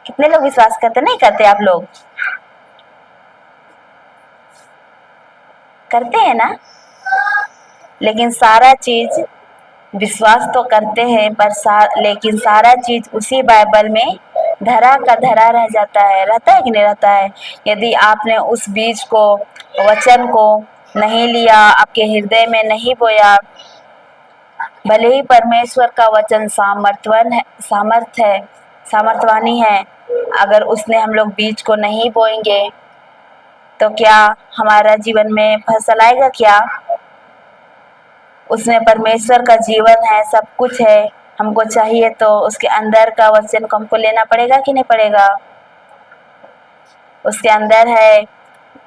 कितने लोग विश्वास करते? नहीं करते आप लोग? करते हैं ना? लेकिन सारा चीज विश्वास तो करते हैं पर लेकिन सारा चीज उसी बाइबल में धरा का धरा रह जाता है। रहता है कि नहीं रहता है? यदि आपने उस बीज को, वचन को नहीं लिया, आपके हृदय में नहीं बोया, भले ही परमेश्वर का वचन सामर्थवानी है, अगर उसने हम लोग बीज को नहीं बोएंगे तो क्या हमारा जीवन में फसल आएगा क्या? उसमें परमेश्वर का जीवन है, सब कुछ है। हमको चाहिए तो उसके अंदर का वचन को हमको लेना पड़ेगा कि नहीं पड़ेगा? उसके अंदर है,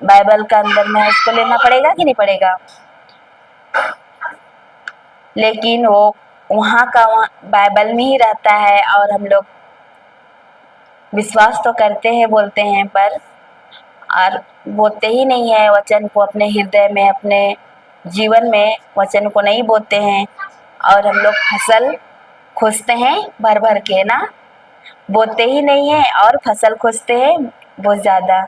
बाइबल का अंदर में उसको लेना पड़ेगा कि नहीं पड़ेगा? लेकिन वो वहाँ बाइबल में ही रहता है और हम लोग विश्वास तो करते हैं, बोलते हैं, पर और बोलते ही नहीं है वचन को अपने हृदय में, अपने जीवन में वचन को नहीं बोते हैं। और हम लोग फसल खोजते हैं भर भर के ना, बोते ही नहीं है और फसल खोजते हैं बहुत ज़्यादा।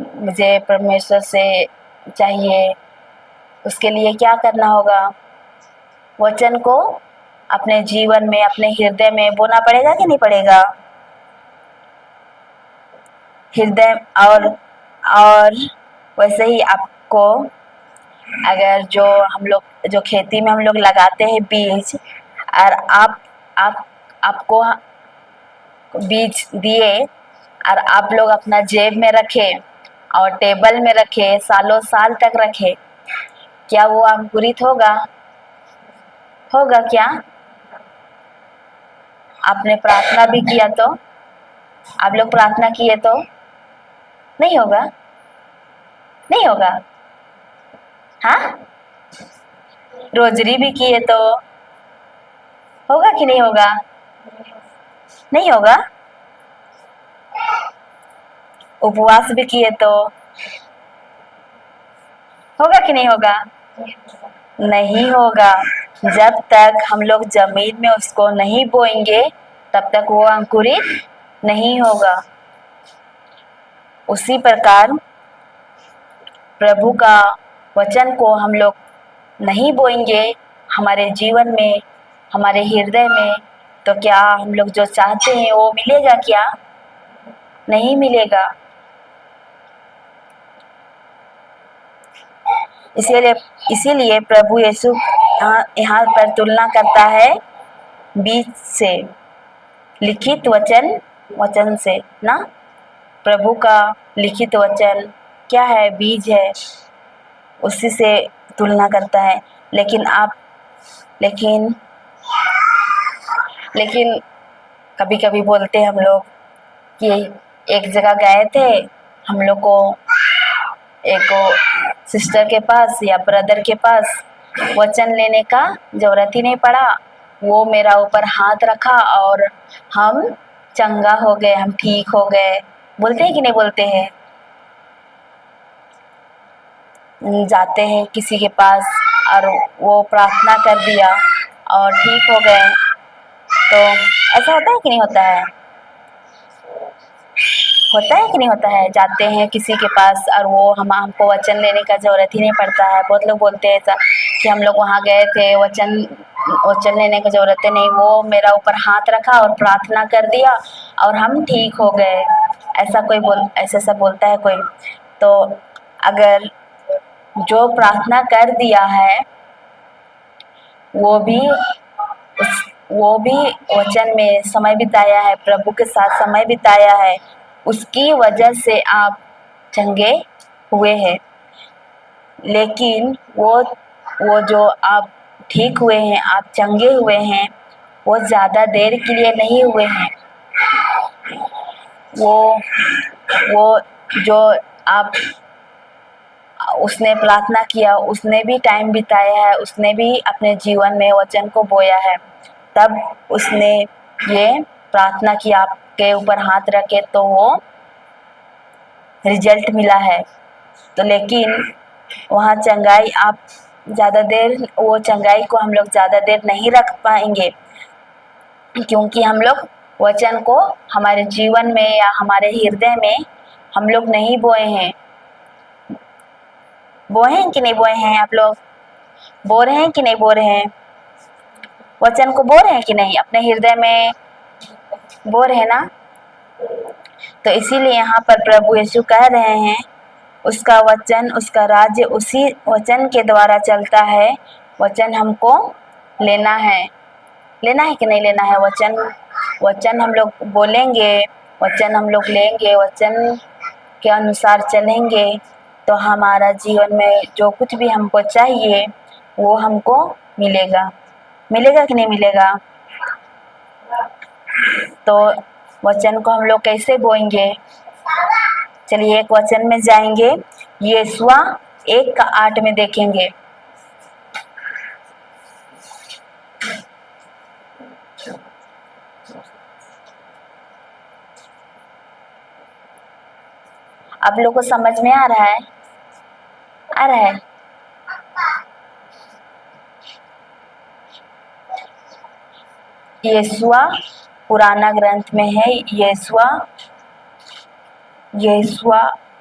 मुझे परमेश्वर से चाहिए, उसके लिए क्या करना होगा? वचन को अपने जीवन में, अपने हृदय में बोना पड़ेगा कि नहीं पड़ेगा? हृदय और वैसे ही आपको, अगर जो खेती में हम लोग लगाते हैं बीज, और आपको बीज दिए और आप लोग अपना जेब में रखे और टेबल में रखे, सालों साल तक रखे, क्या वो अंकुरित होगा? होगा क्या? आपने प्रार्थना भी किया तो, आप लोग प्रार्थना किए तो नहीं होगा? नहीं होगा? हाँ, रोजरी भी किए तो होगा कि नहीं होगा? नहीं होगा? उपवास भी किए तो होगा कि नहीं होगा? नहीं होगा। जब तक हम लोग जमीन में उसको नहीं बोएंगे तब तक वो अंकुरित नहीं होगा। उसी प्रकार प्रभु का वचन को हम लोग नहीं बोएंगे हमारे जीवन में, हमारे हृदय में, तो क्या हम लोग जो चाहते हैं वो मिलेगा क्या? नहीं मिलेगा। इसीलिए प्रभु यीशु यहाँ पर तुलना करता है बीज से, लिखित वचन से ना। प्रभु का लिखित वचन क्या है? बीज है, उसी से तुलना करता है। लेकिन कभी कभी बोलते हैं हम लोग कि एक जगह गए थे, हम लोग को एक सिस्टर के पास या ब्रदर के पास वचन लेने का जरूरत ही नहीं पड़ा। वो मेरा ऊपर हाथ रखा और हम चंगा हो गए, हम ठीक हो गए। बोलते हैं कि नहीं बोलते हैं? जाते हैं किसी के पास और वो प्रार्थना कर दिया और ठीक हो गए, तो ऐसा होता है कि नहीं होता है? होता है कि नहीं होता है, जाते हैं किसी के पास और वो हमको वचन लेने का ज़रूरत ही नहीं पड़ता है। बहुत लोग बोलते हैं ऐसा कि हम लोग वहाँ गए थे, वचन लेने की ज़रूरत नहीं, वो मेरा ऊपर हाथ रखा और प्रार्थना कर दिया और हम ठीक हो गए। ऐसा सब बोलता है कोई। तो अगर जो प्रार्थना कर दिया है वो भी वचन में समय बिताया है, प्रभु के साथ समय बिताया है, उसकी वजह से आप चंगे हुए हैं। लेकिन वो जो आप ठीक हुए हैं, आप चंगे हुए हैं, वो ज़्यादा देर के लिए नहीं हुए हैं। वो जो आप उसने प्रार्थना किया, उसने भी टाइम बिताया है, उसने भी अपने जीवन में वचन को बोया है, तब उसने ये प्रार्थना की आपके ऊपर हाथ रखे तो वो रिजल्ट मिला है। तो लेकिन वहाँ चंगाई आप ज़्यादा देर, वो चंगाई को हम लोग ज़्यादा देर नहीं रख पाएंगे, क्योंकि हम लोग वचन को हमारे जीवन में या हमारे हृदय में हम लोग नहीं बोए हैं। बोए हैं कि नहीं बोए हैं? आप लोग बो रहे हैं कि नहीं बो रहे हैं? वचन को बो रहे हैं कि नहीं? अपने हृदय में बो रहे हैं ना? तो इसीलिए यहाँ पर प्रभु यीशु कह रहे हैं, उसका वचन, उसका राज्य उसी वचन के द्वारा चलता है। वचन हमको लेना है कि नहीं लेना है? वचन हम लोग बोलेंगे, वचन हम लोग लेंगे, वचन के अनुसार चलेंगे तो हमारा जीवन में जो कुछ भी हमको चाहिए वो हमको मिलेगा कि नहीं मिलेगा? तो वचन को हम लोग कैसे बोएंगे? चलिए एक वचन में जाएंगे, यहोशू 1:8 में देखेंगे। आप लोग को समझ में आ रहा है? आ रहा है? यहोशू पुराना ग्रंथ में है, यहोशू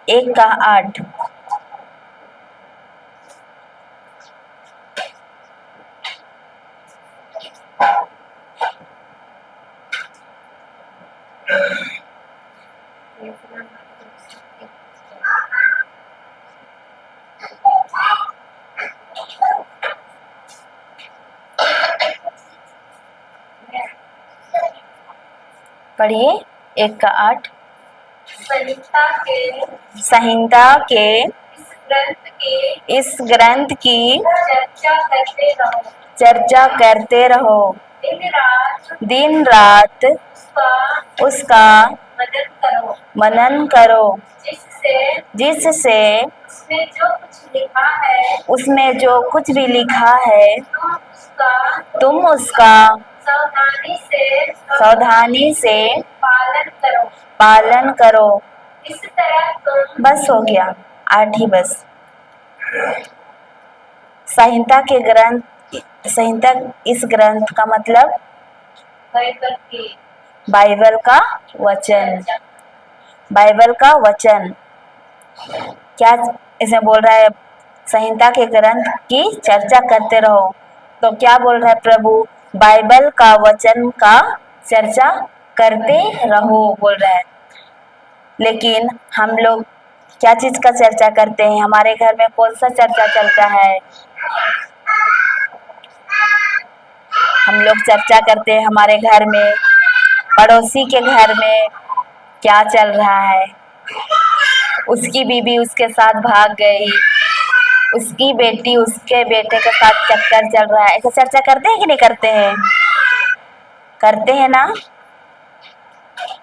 1:8। पढ़िए 1:8। संहिता के इस ग्रंथ की चर्चा करते रहो, दिन रात उसका मनन करो, जिससे उसमें जो कुछ भी लिखा है तुम उसका सावधानी से पालन करो। इस तरह बस हो गया, 8 ही बस। संहिता इस ग्रंथ का मतलब बाइबल का वचन। बाइबल का वचन क्या इसमें बोल रहा है? संहिता के ग्रंथ की चर्चा करते रहो। तो क्या बोल रहा है प्रभु? बाइबल का वचन का चर्चा करते रहो बोल रहा है। लेकिन हम लोग क्या चीज का चर्चा करते हैं? हमारे घर में कौन सा चर्चा चलता है? हम लोग चर्चा करते हैं हमारे घर में, पड़ोसी के घर में क्या चल रहा है, उसकी बीवी उसके साथ भाग गई, उसकी बेटी उसके बेटे के साथ चक्कर चल रहा है। ऐसा चर्चा करते हैं कि नहीं करते हैं? करते हैं ना?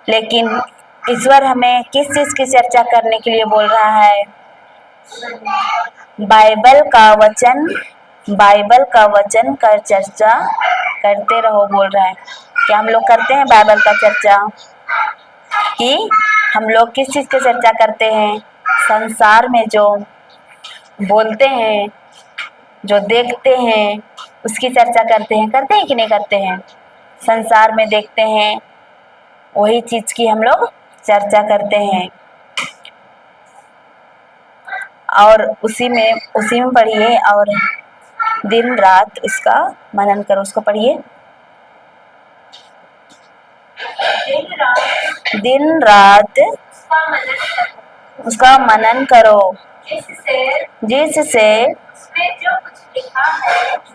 लेकिन ईश्वर हमें किस चीज की चर्चा करने के लिए बोल रहा है? बाइबल का वचन का चर्चा करते रहो बोल रहा है। क्या हम लोग करते हैं बाइबल का चर्चा? कि हम लोग किस चीज की चर्चा करते हैं? संसार में जो बोलते हैं, जो देखते हैं, उसकी चर्चा करते हैं कि नहीं करते हैं? संसार में देखते हैं वही चीज की हम लोग चर्चा करते हैं। और उसी में पढ़िए और दिन रात उसका मनन करो। उसको पढ़िए। दिन रात उसका मनन करो, जिससे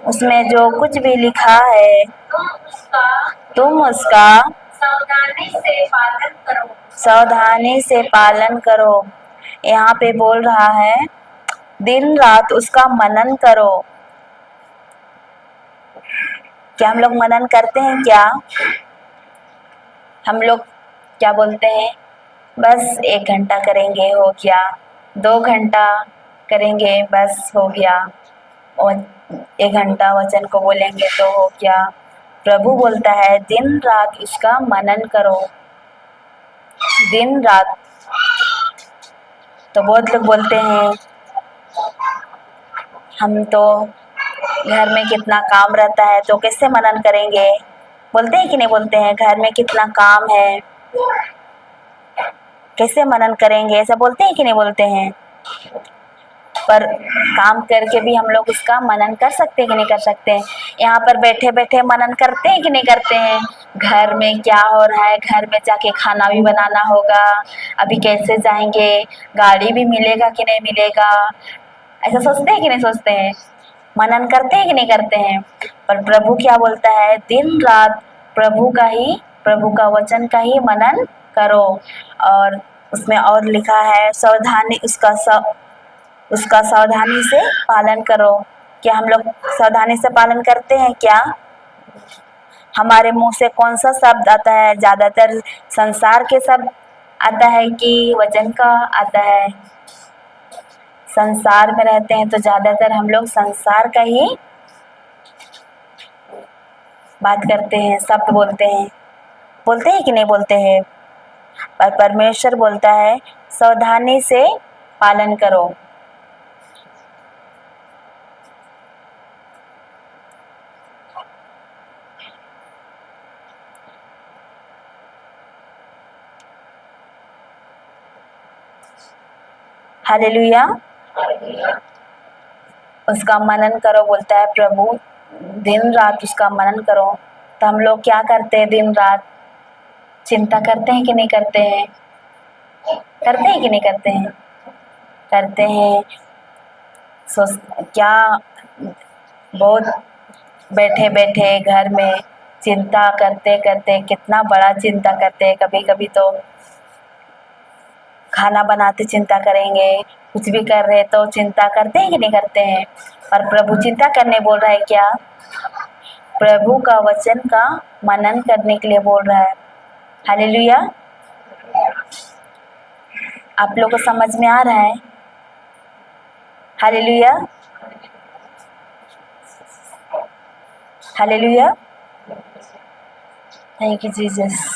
उसमें जो कुछ भी लिखा है तुम उसका सावधानी से पालन करो। यहाँ पे बोल रहा है दिन रात उसका मनन करो। क्या हम लोग मनन करते हैं क्या? हम लोग क्या बोलते हैं, बस 1 घंटा करेंगे हो गया, 2 घंटा करेंगे बस हो गया, और 1 घंटा वचन को बोलेंगे तो हो गया। प्रभु बोलता है दिन रात उसका मनन करो। दिन रात तो बहुत लोग बोलते हैं हम तो घर में कितना काम रहता है तो कैसे मनन करेंगे। बोलते हैं कि नहीं बोलते हैं, घर में कितना काम है कैसे मनन करेंगे, ऐसा बोलते हैं कि नहीं बोलते हैं। पर काम करके भी हम लोग उसका मनन कर सकते हैं कि नहीं कर सकते हैं। यहाँ पर बैठे बैठे मनन करते हैं कि नहीं करते हैं। घर में क्या हो रहा है, घर में जाके खाना भी बनाना होगा, अभी कैसे जाएंगे, गाड़ी भी मिलेगा कि नहीं मिलेगा, ऐसा सोचते हैं कि नहीं सोचते हैं। मनन करते हैं कि नहीं करते हैं। पर प्रभु क्या बोलता है, दिन रात प्रभु का वचन का ही मनन करो। और उसमें और लिखा है सावधानी उसका सावधानी से पालन करो। क्या हम लोग सावधानी से पालन करते हैं क्या? हमारे मुंह से कौन सा शब्द आता है? ज़्यादातर संसार के शब्द आता है कि वचन का आता है? संसार में रहते हैं तो ज़्यादातर हम लोग संसार का ही बात करते हैं, शब्द बोलते हैं कि नहीं बोलते हैं। पर परमेश्वर बोलता है सावधानी से पालन करो। हालेलुया। उसका मनन करो बोलता है प्रभु, दिन रात उसका मनन करो। तो हम लोग क्या करते हैं, दिन रात चिंता करते हैं कि नहीं करते हैं। करते हैं कि नहीं करते हैं। करते हैं। क्या बहुत बैठे बैठे घर में चिंता करते करते, कितना बड़ा चिंता करते हैं। कभी कभी तो खाना बनाते चिंता करेंगे, कुछ भी कर रहे तो चिंता करते हैं कि नहीं करते हैं। पर प्रभु चिंता करने बोल रहा है क्या? प्रभु का वचन का मनन करने के लिए बोल रहा है। हालेलुया। आप लोग को समझ में आ रहा है? Hallelujah. Hallelujah. Thank you Jesus.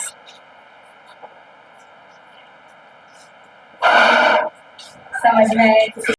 समझ में आया?